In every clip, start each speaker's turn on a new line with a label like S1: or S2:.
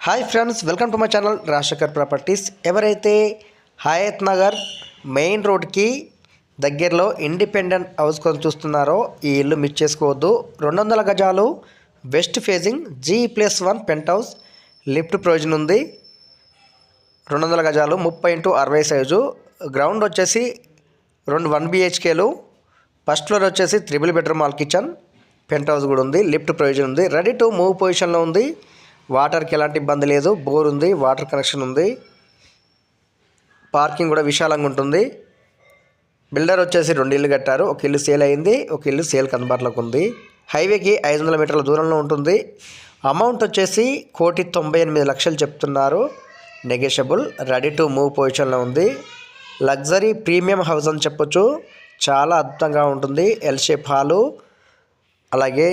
S1: Hi friends, welcome to my channel Rajasekhar properties. ఎవరైతే Hayath Nagar main రోడ్కి దగ్గరలో ఇండిపెండెంట్ హౌస్ కోసం చూస్తున్నారో ఈ ఇల్లు మిస్ చేసుకోవద్దు. 200 గజాలు west facing G+1 penthouse, lift provision ఉంది. 200 గజాలు 30x60 సైజు. గ్రౌండ్ వచ్చేసి 1 BHKలు, ఫస్ట్ ఫ్లోర్ వచ్చేసి 3 bedroom hall kitchen, penthouse కూడా ఉంది. లిఫ్ట్ ప్రొవిజన్ ఉంది. రెడీ టు మూవ్ పొజిషన్లో ఉంది. వాటర్కి ఎలాంటి ఇబ్బంది లేదు. బోర్ ఉంది, వాటర్ కనెక్షన్ ఉంది. పార్కింగ్ కూడా విశాలంగా ఉంటుంది. బిల్డర్ వచ్చేసి 2 ఇల్లు కట్టారు. ఒక ఇల్లు సేల్ అయింది, ఒక ఇల్లు సేల్కి అందుబాటులోకి ఉంది. హైవేకి 500 మీటర్ల దూరంలో ఉంటుంది. అమౌంట్ వచ్చేసి 1,98,00,000 చెప్తున్నారు. నెగోషియబుల్. రెడీ టు మూవ్ పొజిషన్లో ఉంది. లగ్జరీ ప్రీమియం హౌస్ అని చెప్పొచ్చు. చాలా అద్భుతంగా ఉంటుంది. ఎల్ షేప్ హాలు, అలాగే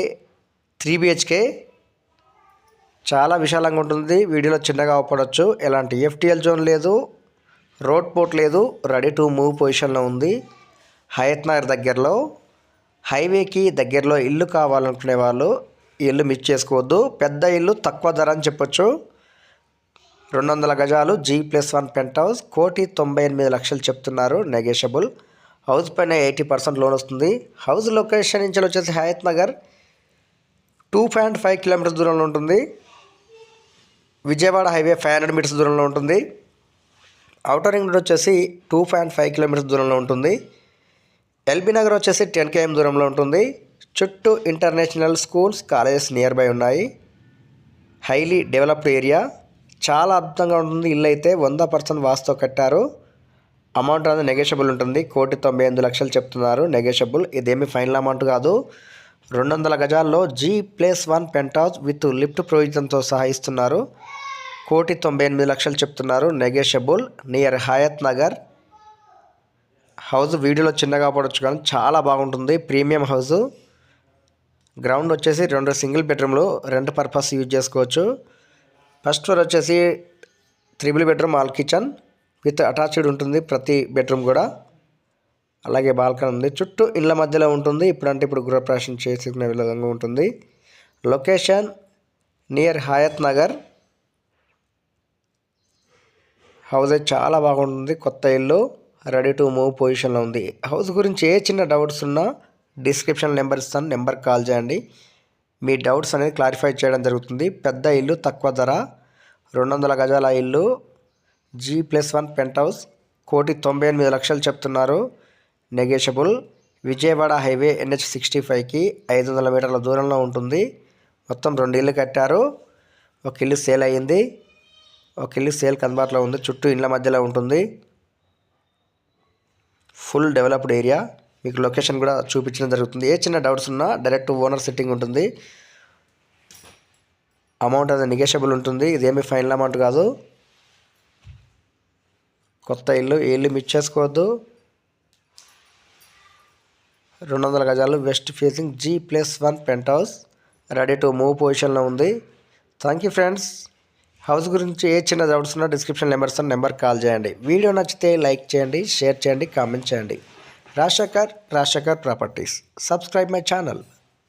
S1: 3 BHK, చాలా విశాలంగా ఉంటుంది. వీడియోలో చిన్నగా అవపడవచ్చు. ఎలాంటి FTL జోన్ లేదు, రోడ్ పోర్ట్ లేదు. రెడీ టు మూవ్ పొజిషన్లో ఉంది. హయత్ నగర్ దగ్గరలో, హైవేకి దగ్గరలో ఇల్లు కావాలనుకునే వాళ్ళు ఈ ఇల్లు మిస్ చేసుకోవద్దు. పెద్ద ఇల్లు, తక్కువ ధర అని చెప్పొచ్చు. 200 గజాలు G+1 పెంట్ హౌస్, 1,98,00,000 చెప్తున్నారు. నెగోషియబుల్. హౌస్ పైన 80% లోన్ వస్తుంది. హౌస్ లొకేషన్ నుంచి వచ్చేసి హయత్ నగర్ 2.5 కిలోమీటర్స్ దూరంలో ఉంటుంది. విజయవాడ హైవే 500 మీటర్స్ దూరంలో ఉంటుంది. ఔటర్ రింగ్ రోడ్ వచ్చేసి 2.5 కిలోమీటర్స్ దూరంలో ఉంటుంది. ఎల్బీ నగర్ వచ్చేసి 10 km దూరంలో ఉంటుంది. చుట్టూ international schools, colleges near by ఉన్నాయి. Highly developed area. చాలా అద్భుతంగా ఉంటుంది. ఇల్లు అయితే 100% వాస్తుతో కట్టారు. అమౌంట్ అనేది నెగోషియబుల్ ఉంటుంది. 1,98,00,000 చెప్తున్నారు. నెగోషియబుల్. ఇదేమి ఫైనల్ అమౌంట్ కాదు. 200 గజాల్లో G+1 penthouse with lift ప్రొవిజన్తో సహా ఇస్తున్నారు. 1,98,00,000 చెప్తున్నారు. Negotiable. Near Hayath Nagar. House వీడియోలో చిన్నగా పడవచ్చు కానీ చాలా బాగుంటుంది. Premium house. గ్రౌండ్ వచ్చేసి 2 సింగిల్ బెడ్రూమ్లు, రెంట్ పర్పస్ యూజ్ చేసుకోవచ్చు. ఫస్ట్ ఫ్లోర్ వచ్చేసి 3 bedroom hall kitchen with attached ఉంటుంది ప్రతి బెడ్రూమ్ కూడా. అలాగే బాల్కనీ ఉంది. చుట్టూ ఇళ్ళ మధ్యలో ఉంటుంది. ఇప్పుడు గృహప్రవేశం చేసుకునే విధంగా ఉంటుంది. Location near Hayath Nagar. House అయితే చాలా బాగుంటుంది. కొత్త ఇల్లు, రెడీ టు మూవ్ పొజిషన్లో ఉంది. హౌస్ గురించి ఏ చిన్న డౌట్స్ ఉన్నా డిస్క్రిప్షన్ నెంబర్ ఇస్తాను, నెంబర్కి కాల్ చేయండి. మీ డౌట్స్ అనేది క్లారిఫై చేయడం జరుగుతుంది. పెద్ద ఇల్లు, తక్కువ ధర, 200 గజాల ఇల్లు, G+1 పెంట్ హౌస్, 1,98,00,000 చెప్తున్నారు. నెగోషియబుల్. విజయవాడ హైవే NH65కి 500 మీటర్ల దూరంలో ఉంటుంది. మొత్తం 2 ఇల్లు కట్టారు. ఒక ఇల్లు సేల్ అయ్యింది, ఒక ఇల్లు సేల్కి అందుబాటులో ఉంది. చుట్టూ ఇళ్ళ మధ్యలో ఉంటుంది. Full developed area. మీకు లొకేషన్ కూడా చూపించడం జరుగుతుంది. ఏ చిన్న డౌట్స్ ఉన్నా డైరెక్ట్ ఓనర్ సిట్టింగ్ ఉంటుంది. అమౌంట్ అనేది నెగోషియబుల్ ఉంటుంది. ఇదేమీ ఫైనల్ అమౌంట్ కాదు. కొత్త ఇల్లు, ఈ ఇల్లు మిస్ చేసుకోవద్దు. 200 గజాలు west facing G+1 penthouse, ready to move పొజిషన్లో ఉంది. Thank you friends. హౌస్ గురించి ఏ చిన్న డౌట్స్ ఉన్నా డిస్క్రిప్షన్ నెంబర్కి కాల్ చేయండి. వీడియో నచ్చితే లైక్ చేయండి, షేర్ చేయండి, కామెంట్ చేయండి. Rajasekhar properties. Subscribe my channel.